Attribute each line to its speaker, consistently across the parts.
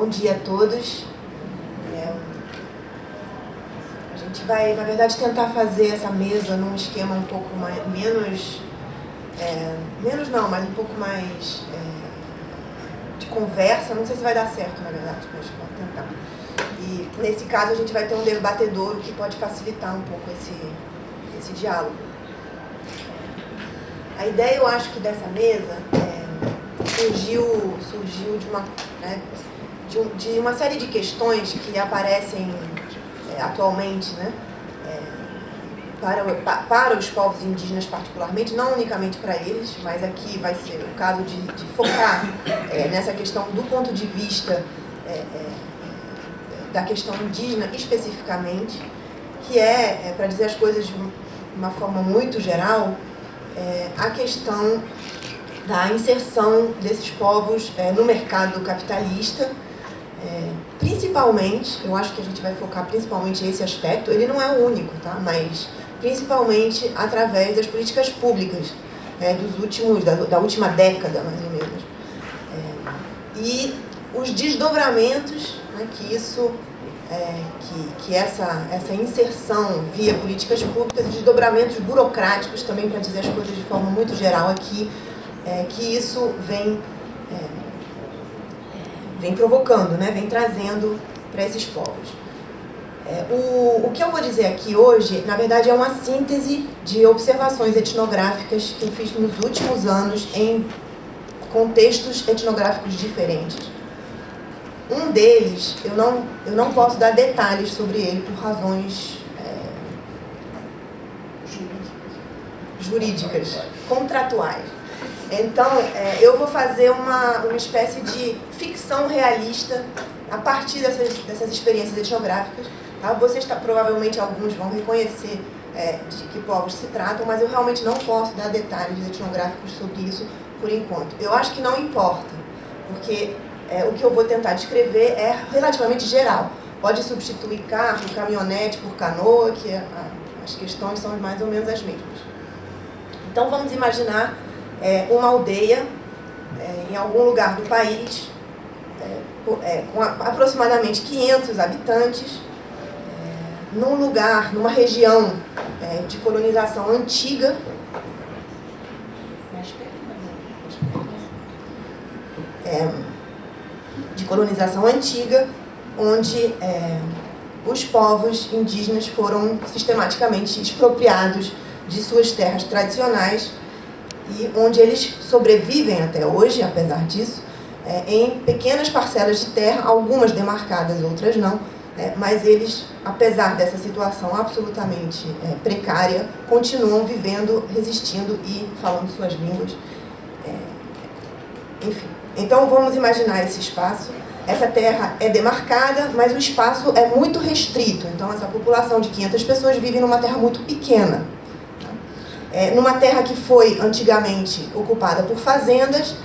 Speaker 1: Bom dia a todos. A gente vai, na verdade, tentar fazer essa mesa num esquema um pouco menos um pouco mais de conversa. Não sei se vai dar certo, na verdade, mas vamos tentar. E nesse caso a gente vai ter um debatedouro que pode facilitar um pouco esse diálogo. A ideia, eu acho que dessa mesa surgiu de uma série de questões que aparecem atualmente, né, para os povos indígenas particularmente, não unicamente para eles, mas aqui vai ser o caso de focar nessa questão do ponto de vista da questão indígena especificamente, que para dizer as coisas de uma forma muito geral, a questão da inserção desses povos no mercado capitalista, principalmente, eu acho que a gente vai focar principalmente esse aspecto. Ele não é o único, tá? Mas principalmente através das políticas públicas da última década, mais ou menos. E os desdobramentos, né, que isso, que essa inserção via políticas públicas, desdobramentos burocráticos também, para dizer as coisas de forma muito geral aqui, que isso vem provocando, né, vem trazendo para esses povos. O que eu vou dizer aqui hoje, na verdade, é uma síntese de observações etnográficas que eu fiz nos últimos anos em contextos etnográficos diferentes. Um deles, eu não posso dar detalhes sobre ele por razões jurídicas, contratuais. Então, eu vou fazer uma espécie de ficção realista a partir dessas experiências etnográficas. Tá? Vocês provavelmente alguns vão reconhecer de que povos se tratam, mas eu realmente não posso dar detalhes etnográficos sobre isso por enquanto. Eu acho que não importa, porque o que eu vou tentar descrever é relativamente geral. Pode substituir carro, caminhonete por canoa, que as questões são mais ou menos as mesmas. Então, vamos imaginar uma aldeia em algum lugar do país, com aproximadamente 500 habitantes, numa região de colonização antiga, onde os povos indígenas foram sistematicamente expropriados de suas terras tradicionais e onde eles sobrevivem até hoje, apesar disso, em pequenas parcelas de terra, algumas demarcadas, outras não, mas eles, apesar dessa situação absolutamente precária, continuam vivendo, resistindo e falando suas línguas. Enfim, então vamos imaginar esse espaço. Essa terra é demarcada, mas o espaço é muito restrito. Então essa população de 500 pessoas vive numa terra muito pequena. Numa terra que foi antigamente ocupada por fazendas,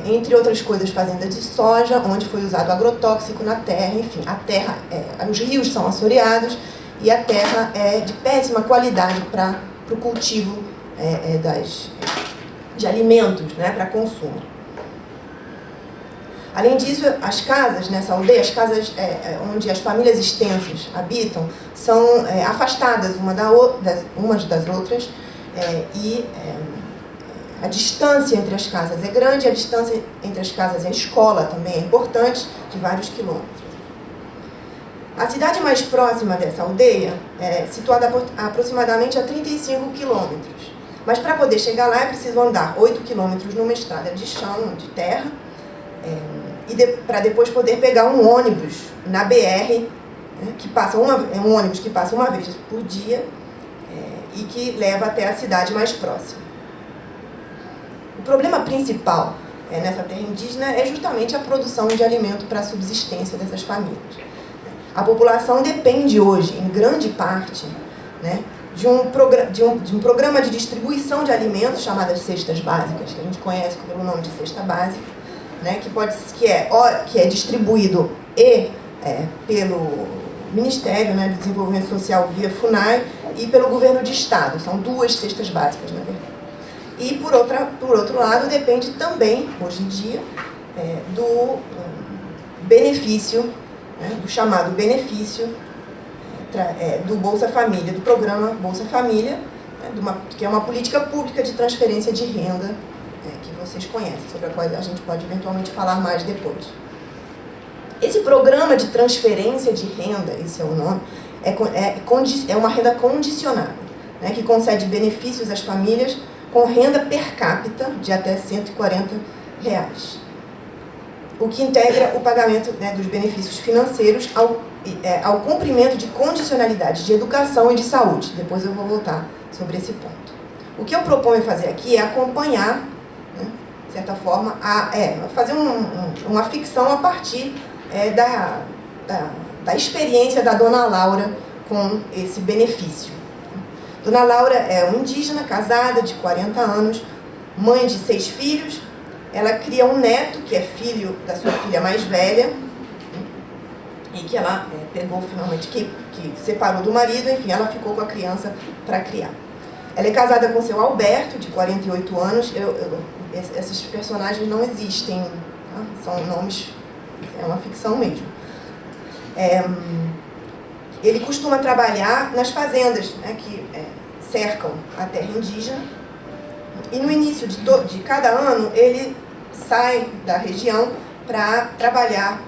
Speaker 1: entre outras coisas, fazendas de soja, onde foi usado agrotóxico na terra, enfim, a terra, os rios são assoreados e a terra é de péssima qualidade para o cultivo de alimentos, né, para consumo. Além disso, as casas nessa aldeia, as casas onde as famílias extensas habitam, são afastadas umas das outras, e a distância entre as casas é grande, a distância entre as casas e a escola também é importante, de vários quilômetros. A cidade mais próxima dessa aldeia é situada aproximadamente a 35 quilômetros. Mas para poder chegar lá é preciso andar 8 quilômetros numa estrada de chão, de terra, para depois poder pegar um ônibus na BR, que passa um ônibus que passa uma vez por dia, e que leva até a cidade mais próxima. O problema principal nessa terra indígena é justamente a produção de alimento para a subsistência dessas famílias. A população depende hoje, em grande parte, né, de um programa de distribuição de alimentos chamadas cestas básicas, que a gente conhece pelo nome de cesta básica, né, que é distribuído pelo Ministério, né, do Desenvolvimento Social via FUNAI e pelo governo de estado. São duas cestas básicas, na verdade. E, por outro lado, depende também, hoje em dia, benefício, do chamado benefício do Bolsa Família, do programa Bolsa Família, que é uma política pública de transferência de renda, que vocês conhecem, sobre a qual a gente pode eventualmente falar mais depois. Esse programa de transferência de renda, esse é o nome, é uma renda condicionada, que concede benefícios às famílias com renda per capita de até R$140, o que integra o pagamento dos benefícios financeiros ao cumprimento de condicionalidades de educação e de saúde. Depois eu vou voltar sobre esse ponto. O que eu proponho fazer aqui é acompanhar, de certa forma, fazer uma ficção a partir da experiência da Dona Laura com esse benefício. Dona Laura é uma indígena, casada, de 40 anos, mãe de 6 filhos. Ela cria um neto, que é filho da sua filha mais velha, e que ela pegou finalmente, que separou do marido, enfim, ela ficou com a criança para criar. Ela é casada com seu Alberto, de 48 anos. Esses personagens não existem, são nomes, é uma ficção mesmo. Ele costuma trabalhar nas fazendas, que cercam a terra indígena, e no início de cada ano ele sai da região para trabalhar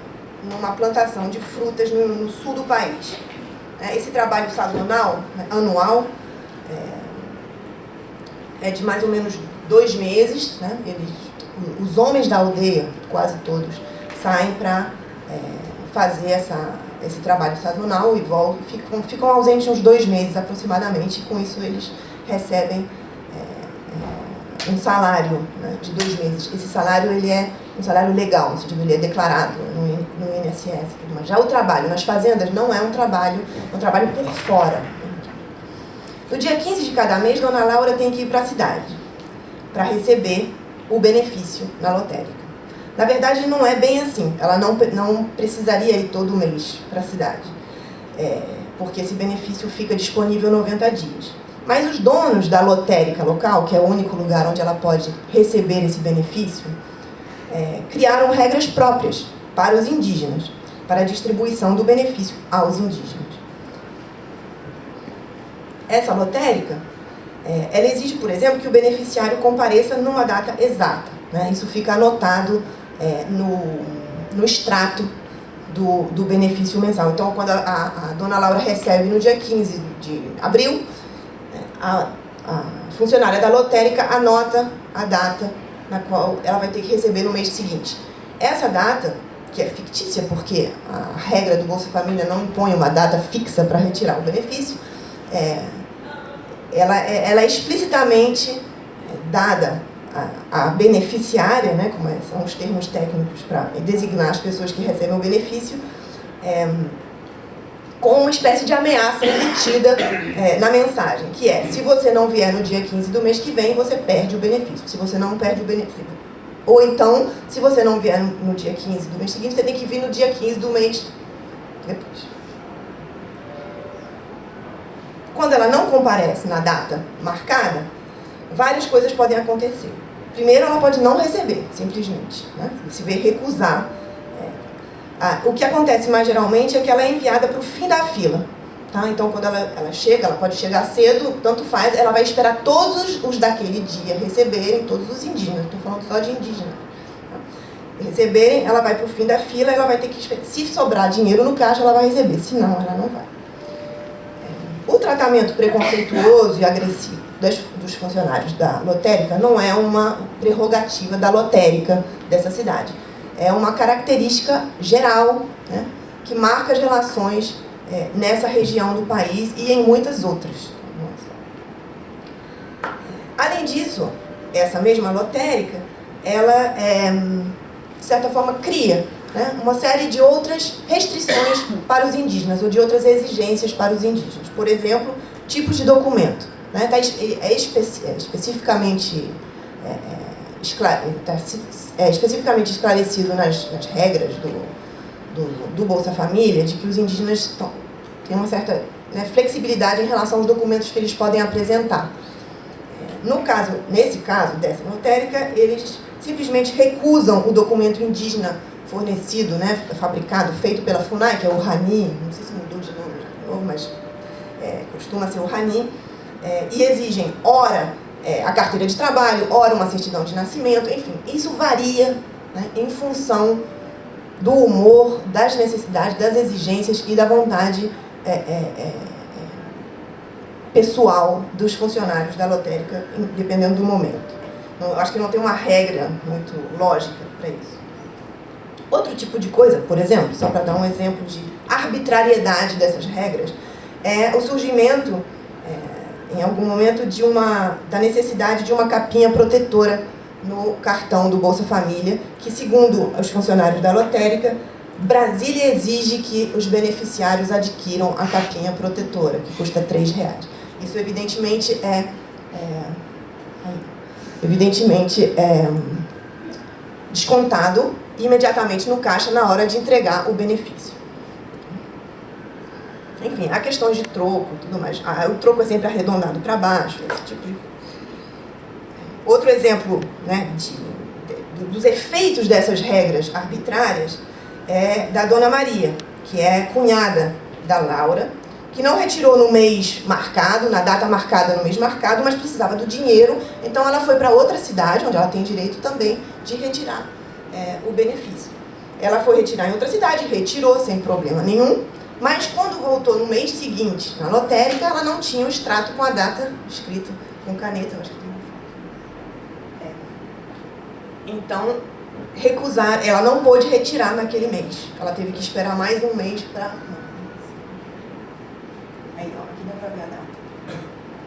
Speaker 1: numa plantação de frutas no sul do país. Esse trabalho sazonal, anual, é de mais ou menos 2 meses. Os homens da aldeia, quase todos, saem para fazer esse trabalho sazonal e voltam, ficam ausentes uns 2 meses aproximadamente, e com isso eles recebem um salário de 2 meses. Esse salário ele é um salário legal, ele é declarado no INSS. Mas já o trabalho nas fazendas não é um trabalho por fora. No dia 15 de cada mês, Dona Laura tem que ir para a cidade para receber o benefício na lotérica. Na verdade, não é bem assim. Ela não precisaria ir todo mês para a cidade, porque esse benefício fica disponível 90 dias. Mas os donos da lotérica local, que é o único lugar onde ela pode receber esse benefício, criaram regras próprias para os indígenas, para a distribuição do benefício aos indígenas. Essa lotérica, ela exige, por exemplo, que o beneficiário compareça numa data exata. Isso fica anotado no extrato do benefício mensal. Então, quando a Dona Laura recebe no dia 15 de abril, a funcionária da lotérica anota a data na qual ela vai ter que receber no mês seguinte. Essa data, que é fictícia, porque a regra do Bolsa Família não impõe uma data fixa para retirar o benefício, ela é explicitamente dada à beneficiária, como são os termos técnicos para designar as pessoas que recebem o benefício, com uma espécie de ameaça embutida na mensagem, que é: se você não vier no dia 15 do mês que vem, você perde o benefício. Se você não perde o benefício. Ou então, se você não vier no dia 15 do mês seguinte, você tem que vir no dia 15 do mês depois. Quando ela não comparece na data marcada, várias coisas podem acontecer. Primeiro, ela pode não receber, simplesmente, se ver recusar. O que acontece mais geralmente é que ela é enviada para o fim da fila. Então, quando ela chega, ela pode chegar cedo, tanto faz, ela vai esperar todos os daquele dia receberem, todos os indígenas, estou falando só de indígenas, receberem, ela vai para o fim da fila, ela vai ter que esperar. Se sobrar dinheiro no caixa, ela vai receber, senão ela não vai. O tratamento preconceituoso e agressivo dos funcionários da lotérica não é uma prerrogativa da lotérica dessa cidade. É uma característica geral, que marca as relações nessa região do país e em muitas outras. Além disso, essa mesma lotérica, ela, de certa forma, cria uma série de outras restrições para os indígenas, ou de outras exigências para os indígenas. Por exemplo, tipos de documento. Especificamente esclarecido nas regras do Bolsa Família, de que os indígenas têm uma certa flexibilidade em relação aos documentos que eles podem apresentar. Nesse caso dessa lotérica, eles simplesmente recusam o documento indígena fornecido, né, fabricado, feito pela FUNAI, que é o RANI, não sei se mudou de nome, mas costuma ser o RANI, e exigem, ora, a carteira de trabalho, ora uma certidão de nascimento, enfim, isso varia, né, em função do humor, das necessidades, das exigências e da vontade pessoal dos funcionários da lotérica, dependendo do momento. Eu acho que não tem uma regra muito lógica para isso. Outro tipo de coisa, por exemplo, só para dar um exemplo de arbitrariedade dessas regras, é o surgimento, em algum momento, da necessidade de uma capinha protetora no cartão do Bolsa Família, que, segundo os funcionários da lotérica, Brasília exige que os beneficiários adquiram a capinha protetora, que custa R$3. Isso, evidentemente, é descontado imediatamente no caixa na hora de entregar o benefício. Enfim, há questões de troco e tudo mais. O troco é sempre arredondado para baixo, esse tipo de coisa. Outro exemplo, né, dos efeitos dessas regras arbitrárias é da Dona Maria, que é cunhada da Laura, que não retirou no mês marcado, na data marcada no mês marcado, mas precisava do dinheiro, então ela foi para outra cidade, onde ela tem direito também de retirar o benefício. Ela foi retirar em outra cidade, retirou sem problema nenhum, mas quando voltou no mês seguinte, na lotérica, ela não tinha o extrato com a data escrita com caneta, acho que tem uma foto. Então, ela não pôde retirar naquele mês. Ela teve que esperar mais um mês para... Aí, ó, aqui dá para ver a data.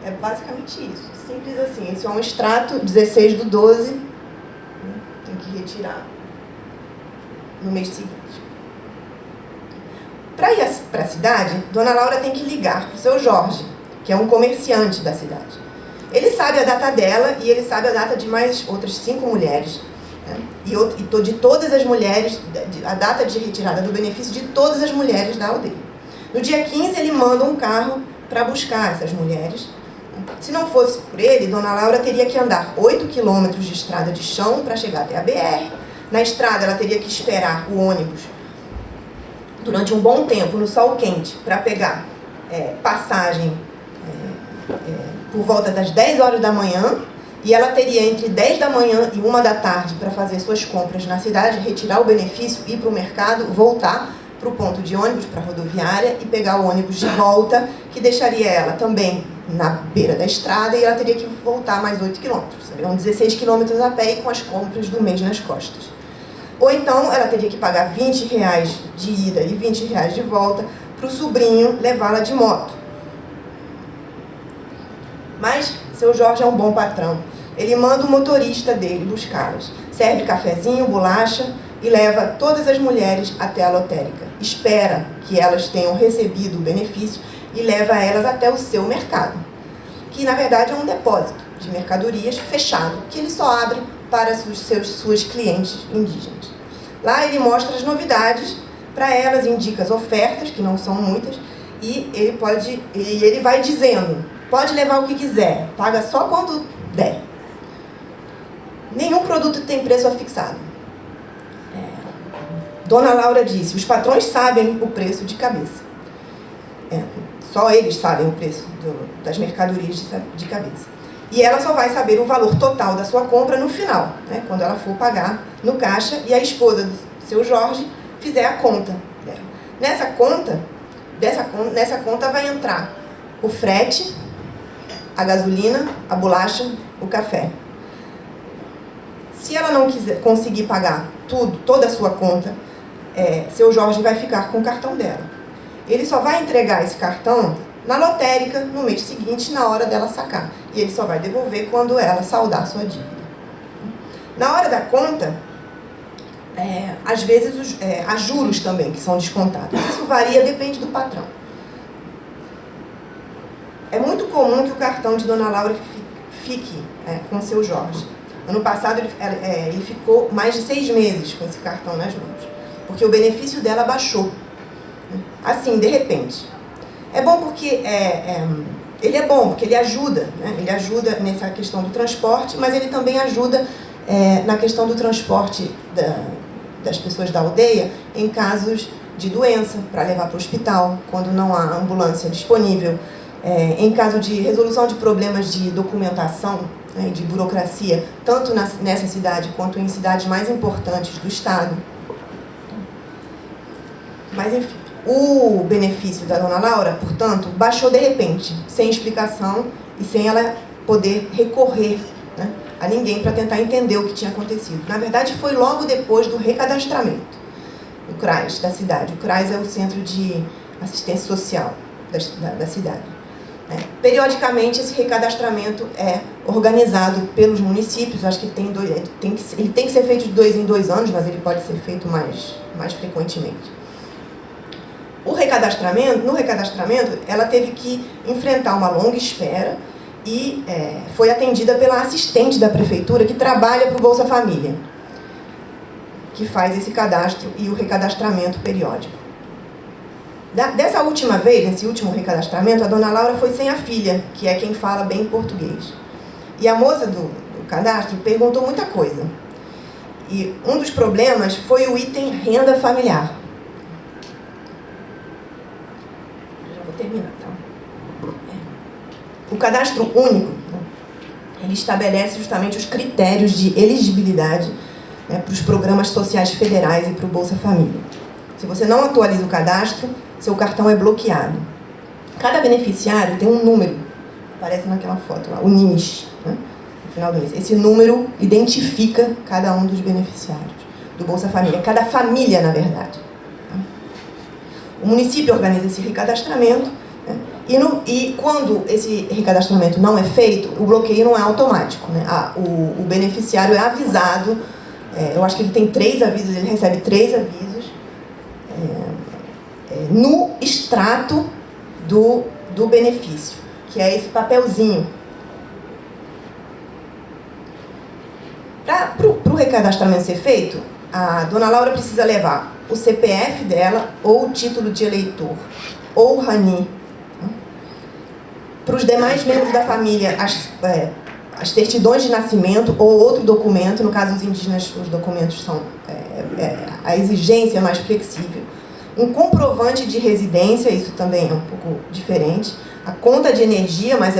Speaker 1: É basicamente isso, simples assim. Esse é um extrato, 16/12, né? Tem que retirar no mês seguinte. Para ir para a cidade, Dona Laura tem que ligar para o seu Jorge, que é um comerciante da cidade. Ele sabe a data dela e ele sabe a data de mais outras 5 mulheres. Né? E de todas as mulheres, a data de retirada do benefício de todas as mulheres da aldeia. No dia 15, ele manda um carro para buscar essas mulheres. Se não fosse por ele, Dona Laura teria que andar 8 quilômetros de estrada de chão para chegar até a BR. Na estrada, ela teria que esperar o ônibus durante um bom tempo, no sol quente, para pegar passagem por volta das 10 horas da manhã, e ela teria entre 10 da manhã e 1 da tarde para fazer suas compras na cidade, retirar o benefício, ir para o mercado, voltar para o ponto de ônibus, para a rodoviária, e pegar o ônibus de volta, que deixaria ela também na beira da estrada, e ela teria que voltar mais 8 quilômetros. Seriam 16 quilômetros a pé e com as compras do mês nas costas. Ou então ela teria que pagar R$20 de ida e R$20 de volta para o sobrinho levá-la de moto. Mas seu Jorge é um bom patrão. Ele manda o motorista dele buscá-las. Serve cafezinho, bolacha e leva todas as mulheres até a lotérica. Espera que elas tenham recebido o benefício e leva elas até o seu mercado, que na verdade é um depósito de mercadorias fechado, que ele só abre para suas clientes indígenas. Lá ele mostra as novidades para elas, indica as ofertas, que não são muitas, e ele vai dizendo, pode levar o que quiser, paga só quando der. Nenhum produto tem preço afixado. Dona Laura disse, os patrões sabem o preço de cabeça. Só eles sabem o preço das mercadorias de cabeça. E ela só vai saber o valor total da sua compra no final, né, quando ela for pagar no caixa e a esposa do seu Jorge fizer a conta dela. Nessa conta vai entrar o frete, a gasolina, a bolacha, o café. Se ela não conseguir pagar toda a sua conta, seu Jorge vai ficar com o cartão dela. Ele só vai entregar esse cartão na lotérica no mês seguinte, na hora dela sacar. E ele só vai devolver quando ela saldar sua dívida. Na hora da conta, às vezes há juros também que são descontados. Isso varia, depende do patrão. É muito comum que o cartão de Dona Laura fique com seu Jorge. Ano passado ele ficou mais de 6 meses com esse cartão nas mãos, porque o benefício dela baixou. Assim, de repente. É bom porque ele é bom, porque ele ajuda, né? Ele ajuda nessa questão do transporte, mas ele também ajuda na questão do transporte das pessoas da aldeia em casos de doença, para levar para o hospital, quando não há ambulância disponível, em caso de resolução de problemas de documentação, né, de burocracia, tanto nessa cidade quanto em cidades mais importantes do estado. Mas, enfim, o benefício da dona Laura, portanto, baixou de repente, sem explicação e sem ela poder recorrer, né, a ninguém para tentar entender o que tinha acontecido. Na verdade, foi logo depois do recadastramento, o CRAS da cidade. O CRAS é o Centro de Assistência Social da cidade. Periodicamente, esse recadastramento é organizado pelos municípios. Acho que ele tem que ser feito de 2 em 2 anos, mas ele pode ser feito mais frequentemente. No recadastramento, ela teve que enfrentar uma longa espera e foi atendida pela assistente da prefeitura que trabalha para o Bolsa Família, que faz esse cadastro e o recadastramento periódico. Dessa última vez, nesse último recadastramento, a dona Laura foi sem a filha, que é quem fala bem português. E a moça do cadastro perguntou muita coisa. E um dos problemas foi o item renda familiar. Já vou terminar, tá? O cadastro único, ele estabelece justamente os critérios de elegibilidade, né, para os programas sociais federais e para o Bolsa Família. Se você não atualiza o cadastro, seu cartão é bloqueado. Cada beneficiário tem um número, aparece naquela foto lá, o NIS, né, no final do mês. Esse número identifica cada um dos beneficiários do Bolsa Família, cada família, na verdade. O município organiza esse recadastramento, né, e quando esse recadastramento não é feito, o bloqueio não é automático, né, o beneficiário é avisado, eu acho que ele tem 3 avisos, ele recebe 3 avisos, no extrato do benefício, que é esse papelzinho. Para o recadastramento ser feito, a dona Laura precisa levar o CPF dela, ou o título de eleitor, ou o RANI. Para os demais membros da família, as certidões de nascimento ou outro documento. No caso dos indígenas, os documentos são a exigência é mais flexível. Um comprovante de residência, isso também é um pouco diferente. A conta de energia, mas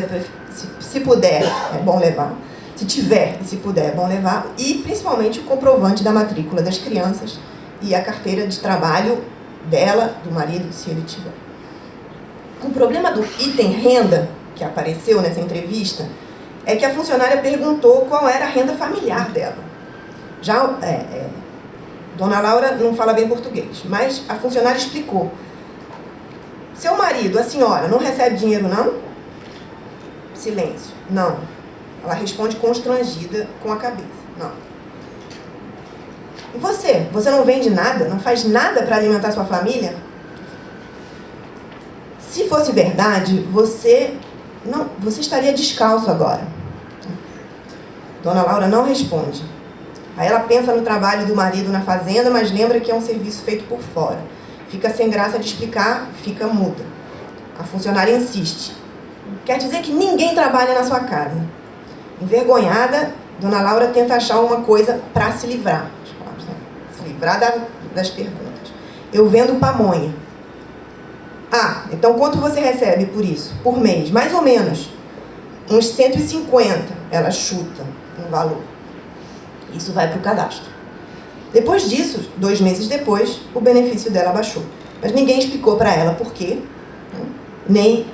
Speaker 1: se puder, é bom levar. Se tiver e se puder, é bom levar. E, principalmente, o comprovante da matrícula das crianças e a carteira de trabalho dela, do marido, se ele tiver. O problema do item renda, que apareceu nessa entrevista, é que a funcionária perguntou qual era a renda familiar dela. Já dona Laura não fala bem português, mas a funcionária explicou. Seu marido, a senhora, não recebe dinheiro, não? Silêncio. Não. Ela responde constrangida com a cabeça. Não. E você? Você não vende nada? Não faz nada para alimentar sua família? Se fosse verdade, você estaria descalço agora. Dona Laura não responde. Aí ela pensa no trabalho do marido na fazenda, mas lembra que é um serviço feito por fora. Fica sem graça de explicar, fica muda. A funcionária insiste. Quer dizer que ninguém trabalha na sua casa. Envergonhada, Dona Laura tenta achar uma coisa para se livrar. Se livrar das perguntas. Eu vendo pamonha. Ah, então quanto você recebe por isso? Por mês? Mais ou menos. Uns 150, ela chuta um valor. Isso vai para o cadastro. Depois disso, 2 meses depois, o benefício dela baixou. Mas ninguém explicou para ela por quê, né? Nem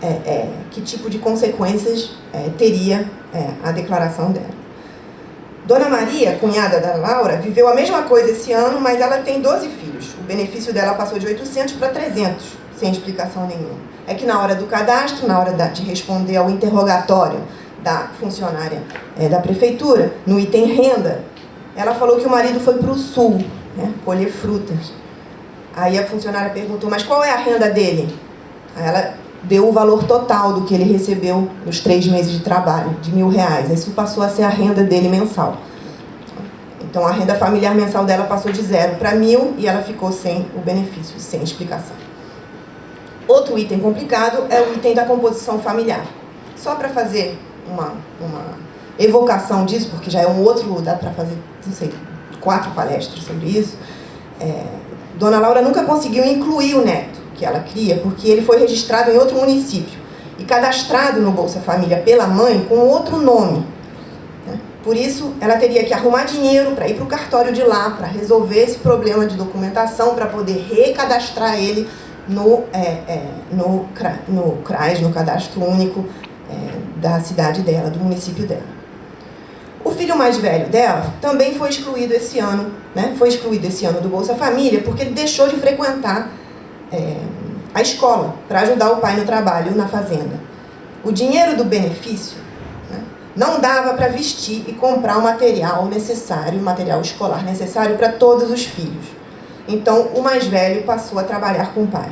Speaker 1: que tipo de consequências teria a declaração dela. Dona Maria, cunhada da Laura, viveu a mesma coisa esse ano, mas ela tem 12 filhos. O benefício dela passou de 800 para 300, sem explicação nenhuma. É que na hora do cadastro, na hora de responder ao interrogatório da funcionária da prefeitura, no item renda, ela falou que o marido foi para o sul, né, colher frutas. Aí a funcionária perguntou, mas qual é a renda dele? Aí ela deu o valor total do que ele recebeu nos 3 meses de trabalho, de R$1.000. Isso passou a ser a renda dele mensal. Então a renda familiar mensal dela passou de 0 para 1.000 e ela ficou sem o benefício, sem explicação. Outro item complicado é o item da composição familiar. Só para fazer uma evocação disso, porque já é um outro, dá para fazer, não sei, 4 palestras sobre isso. Dona Laura nunca conseguiu incluir o neto que ela cria, porque ele foi registrado em outro município e cadastrado no Bolsa Família pela mãe com outro nome. Por isso, ela teria que arrumar dinheiro para ir para o cartório de lá, para resolver esse problema de documentação, para poder recadastrar ele no CRAS, no Cadastro Único da cidade dela, do município dela. O filho mais velho dela também foi excluído esse ano, né? Foi excluído esse ano do Bolsa Família porque ele deixou de frequentar a escola para ajudar o pai no trabalho na fazenda. O dinheiro do benefício, né, não dava para vestir e comprar o material necessário, o material escolar necessário para todos os filhos. Então, o mais velho passou a trabalhar com o pai.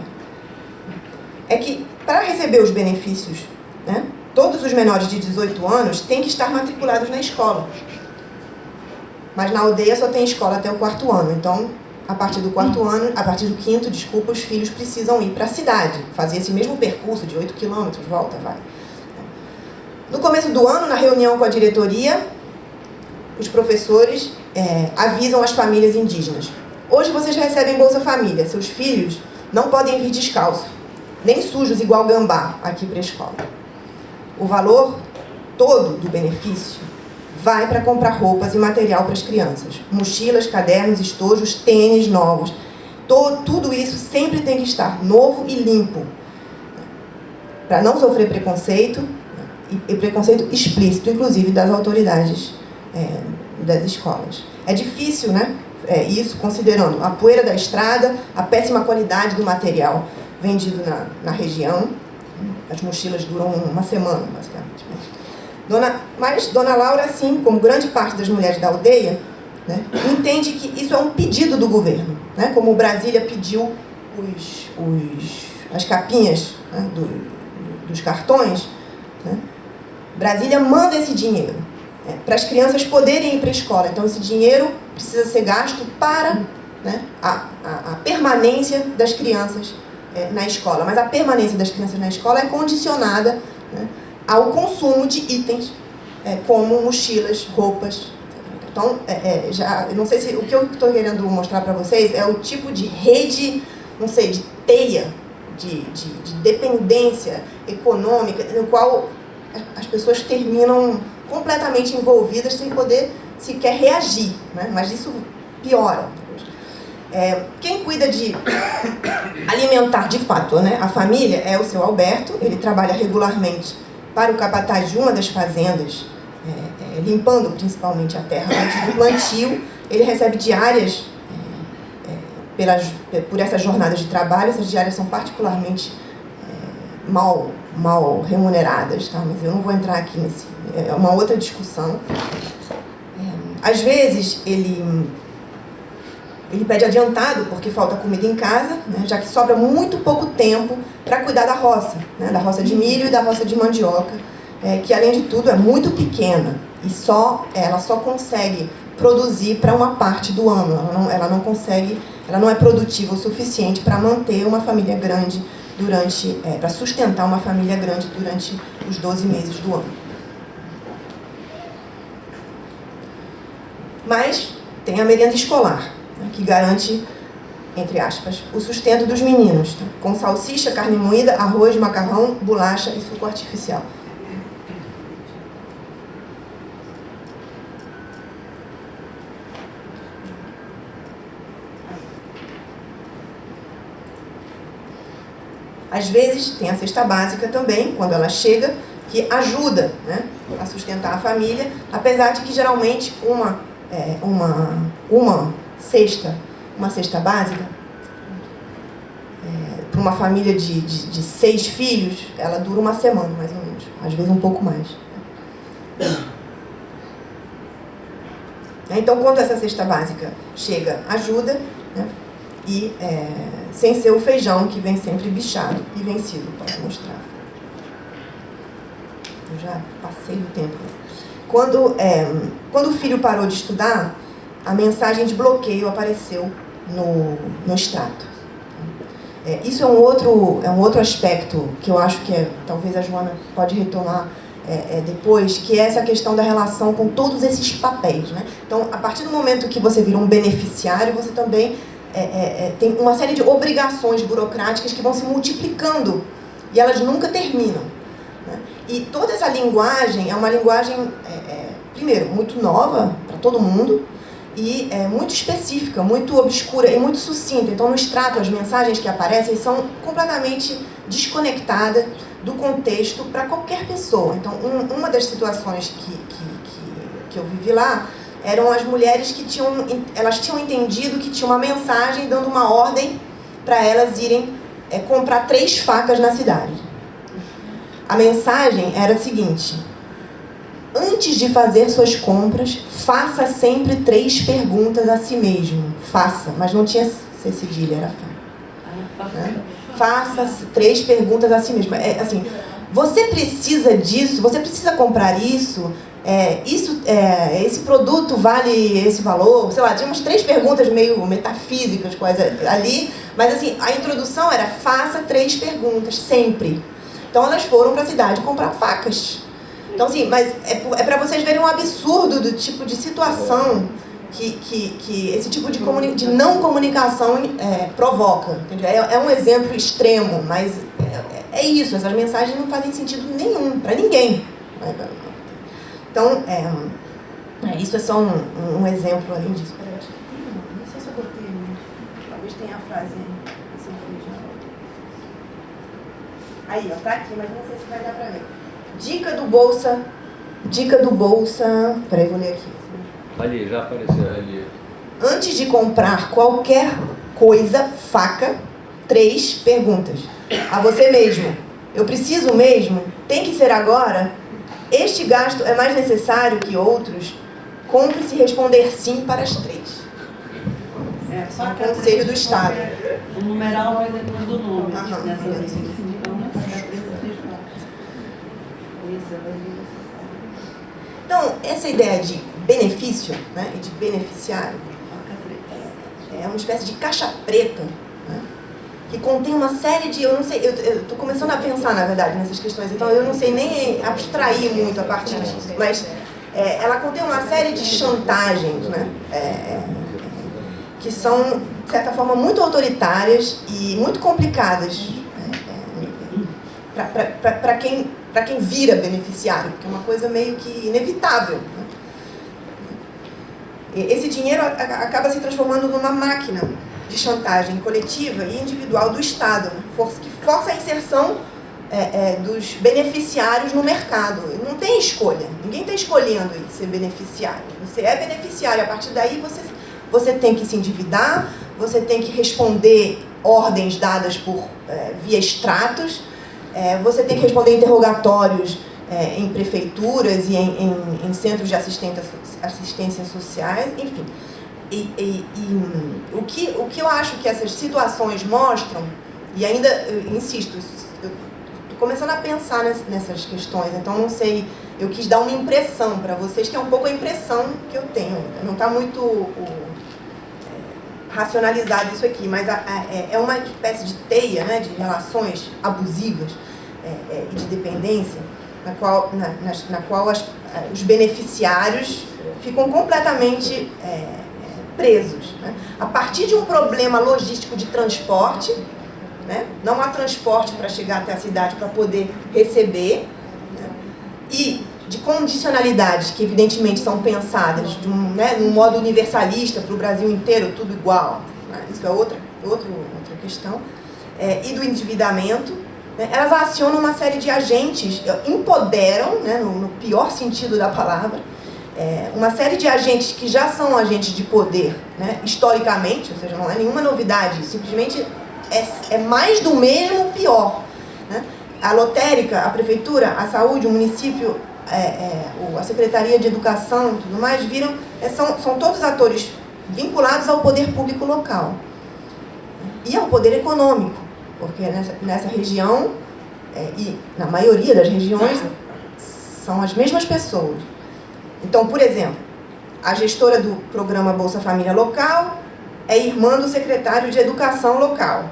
Speaker 1: É que, para receber os benefícios, né, todos os menores de 18 anos têm que estar matriculados na escola. Mas na aldeia só tem escola até o 4º ano. Então, a partir do 4º ano, a partir do 5º, desculpa, os filhos precisam ir para a cidade, fazer esse mesmo percurso de 8 quilômetros, volta, vai. No começo do ano, na reunião com a diretoria, os professores avisam as famílias indígenas. Hoje vocês recebem Bolsa Família, seus filhos não podem vir descalços, nem sujos igual gambá aqui para a escola. O valor todo do benefício vai para comprar roupas e material para as crianças. Mochilas, cadernos, estojos, tênis novos. Tudo isso sempre tem que estar novo e limpo, para não sofrer preconceito, e preconceito explícito, inclusive, das autoridades das escolas. É difícil, né? Isso, considerando a poeira da estrada, a péssima qualidade do material vendido na região. As mochilas duram uma semana, basicamente. Mas Dona Laura, assim como grande parte das mulheres da aldeia, né, entende que isso é um pedido do governo. Né? Como Brasília pediu as capinhas, né, dos cartões, né? Brasília manda esse dinheiro para as crianças poderem ir para a escola. Então, esse dinheiro precisa ser gasto para, né, a permanência das crianças na escola. Mas a permanência das crianças na escola é condicionada, né, ao consumo de itens como mochilas, roupas. Então, eu não sei se o que eu estou querendo mostrar para vocês é o tipo de rede, não sei, de teia, de dependência econômica, no qual as pessoas terminam completamente envolvidas sem poder sequer reagir, né? Mas isso piora. Quem cuida de alimentar de fato, né, a família é o seu Alberto. Ele trabalha regularmente para o capataz de uma das fazendas, limpando principalmente a terra antes do plantio. Ele recebe diárias por essas jornadas de trabalho. Essas diárias são particularmente mal remuneradas, tá? Mas eu não vou entrar aqui nesse... É uma outra discussão. Às vezes, ele pede adiantado porque falta comida em casa, né, já que sobra muito pouco tempo para cuidar da roça, né, da roça de milho e da roça de mandioca, que, além de tudo, é muito pequena e ela só consegue produzir para uma parte do ano. Ela não é produtiva o suficiente para manter uma família grande para sustentar uma família grande durante os 12 meses do ano. Mas tem a merenda escolar, né, que garante, entre aspas, o sustento dos meninos, tá? Com salsicha, carne moída, arroz, macarrão, bolacha e suco artificial. Às vezes tem a cesta básica também, quando ela chega, que ajuda, né, a sustentar a família, apesar de que geralmente uma cesta básica, para uma família de 6 filhos, ela dura uma semana, mais ou menos, às vezes um pouco mais. Então, quando essa cesta básica chega, ajuda, né, e sem ser o feijão, que vem sempre bichado e vencido. Posso mostrar. Eu já passei do tempo. Quando o filho parou de estudar, a mensagem de bloqueio apareceu no extrato. Isso é um outro aspecto que eu acho que talvez a Joana pode retomar depois, que é essa questão da relação com todos esses papéis, né? Então, a partir do momento que você vira um beneficiário, você também tem uma série de obrigações burocráticas que vão se multiplicando e elas nunca terminam, né? E toda essa linguagem é uma linguagem, primeiro, muito nova para todo mundo e muito específica, muito obscura e muito sucinta. Então, no extrato, as mensagens que aparecem são completamente desconectadas do contexto para qualquer pessoa. Então, uma das situações que eu vivi lá eram as mulheres que elas tinham entendido que tinha uma mensagem dando uma ordem para elas irem comprar 3 facas na cidade. A mensagem era a seguinte: antes de fazer suas compras, faça sempre 3 perguntas a si mesmo. Faça, mas não tinha C cedilha, era faca. Né? Faça 3 perguntas a si mesmo. Assim, você precisa disso? Você precisa comprar isso? Esse produto vale esse valor? Sei lá, tinha umas 3 perguntas meio metafísicas ali, mas assim, a introdução era: faça 3 perguntas, sempre. Então elas foram para a cidade comprar facas. Então, assim, mas é para vocês verem um absurdo do tipo de situação que esse tipo de não comunicação provoca. Entendeu? É um exemplo extremo, mas é isso. Essas mensagens não fazem sentido nenhum para ninguém. Então, isso é só um exemplo além disso. Não sei se eu botei, talvez tenha a frase. Aí, ó, tá aqui, mas não sei se vai dar pra ver. Dica do Bolsa. Peraí, vou ler aqui.
Speaker 2: Ali, já apareceu ali.
Speaker 1: Antes de comprar qualquer coisa, faca, 3 perguntas. A você mesmo: eu preciso mesmo? Tem que ser agora? Este gasto é mais necessário que outros? Compre se responder sim para as 3.
Speaker 3: Só que
Speaker 1: Conselho do Estado.
Speaker 3: O numeral vai depois do nome. Nessa lista.
Speaker 1: Então, essa ideia de benefício, né, e de beneficiário é uma espécie de caixa preta, né, que contém uma série de... Eu estou começando a pensar, na verdade, nessas questões, então eu não sei nem abstrair muito a partir disso, mas ela contém uma série de chantagens, né, que são, de certa forma, muito autoritárias e muito complicadas para quem vira beneficiário, porque é uma coisa meio que inevitável, né? Esse dinheiro acaba se transformando numa máquina de chantagem coletiva e individual do Estado, que força a inserção dos beneficiários no mercado. Não tem escolha, ninguém está escolhendo ser beneficiário. Você é beneficiário, a partir daí você tem que se endividar, você tem que responder ordens dadas via extratos, você tem que responder interrogatórios em prefeituras e em centros de assistência sociais, enfim. O que eu acho que essas situações mostram, e ainda, eu insisto, eu estou começando a pensar nessas questões, então não sei, eu quis dar uma impressão para vocês, que é um pouco a impressão que eu tenho, não está muito racionalizado isso aqui, mas é uma espécie de teia, né, de relações abusivas e de dependência, na qual os beneficiários ficam completamente presos, né? A partir de um problema logístico de transporte, né? Não há transporte para chegar até a cidade para poder receber, né? E de condicionalidades que evidentemente são pensadas num modo universalista para o Brasil inteiro, tudo igual, né? Isso é outra questão, e do endividamento, né? Elas acionam uma série de agentes, empoderam, né, no pior sentido da palavra, uma série de agentes que já são agentes de poder, né, historicamente, ou seja, não é nenhuma novidade, simplesmente é mais do mesmo, pior, né? A lotérica, a prefeitura, a saúde, o município, a Secretaria de Educação e tudo mais, são todos atores vinculados ao poder público local e ao poder econômico, porque nessa região, e na maioria das regiões, são as mesmas pessoas. Então, por exemplo, a gestora do programa Bolsa Família local é irmã do secretário de Educação local.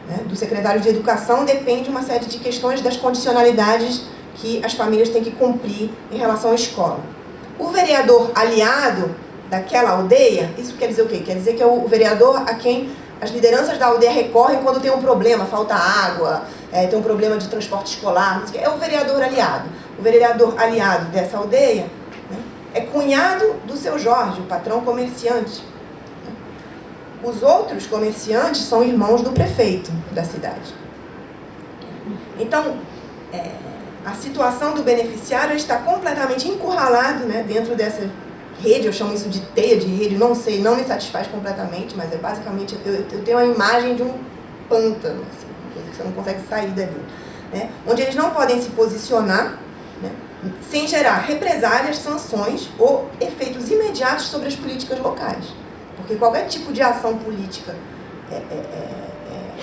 Speaker 1: Né? Do secretário de Educação depende uma série de questões das condicionalidades que as famílias têm que cumprir em relação à escola. O vereador aliado daquela aldeia, isso quer dizer o quê? Quer dizer que é o vereador a quem as lideranças da aldeia recorrem quando tem um problema, falta água, tem um problema de transporte escolar, é o vereador aliado. O vereador aliado dessa aldeia, né, é cunhado do seu Jorge, o patrão comerciante. Os outros comerciantes são irmãos do prefeito da cidade. Então, a situação do beneficiário está completamente encurralado, né, dentro dessa rede, eu chamo isso de teia de rede, não sei, não me satisfaz completamente, mas é basicamente, eu tenho a imagem de um pântano, assim, uma coisa que você não consegue sair dali, né, onde eles não podem se posicionar, né, sem gerar represálias, sanções ou efeitos imediatos sobre as políticas locais. Porque qualquer tipo de ação política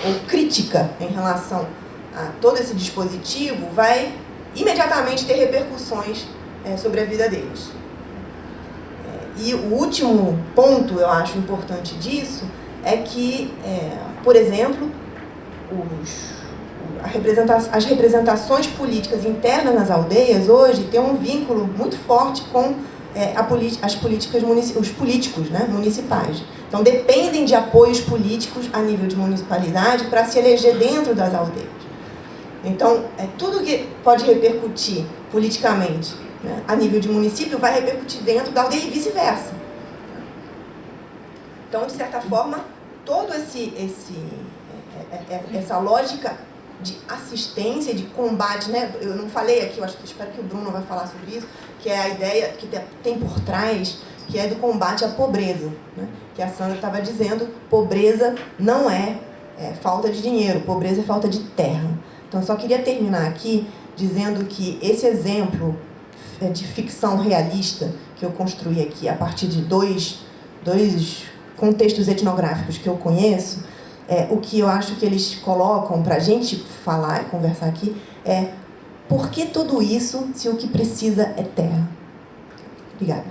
Speaker 1: ou crítica em relação a todo esse dispositivo vai imediatamente ter repercussões sobre a vida deles. E o último ponto, eu acho importante disso, é que, por exemplo, as representações políticas internas nas aldeias hoje têm um vínculo muito forte com as políticas os políticos, né, municipais. Então, dependem de apoios políticos a nível de municipalidade para se eleger dentro das aldeias. Então, tudo que pode repercutir politicamente, né, a nível de município vai repercutir dentro da aldeia e vice-versa. Então, de certa forma, toda essa lógica de assistência, de combate, né? Eu não falei aqui, espero que o Bruno vai falar sobre isso, que é a ideia que tem por trás, que é do combate à pobreza, né? Que a Sandra estava dizendo, pobreza não é falta de dinheiro, pobreza é falta de terra. Então, só queria terminar aqui dizendo que esse exemplo de ficção realista que eu construí aqui a partir de dois contextos etnográficos que eu conheço, o que eu acho que eles colocam para a gente falar e conversar aqui é: por que tudo isso se o que precisa é terra? Obrigada.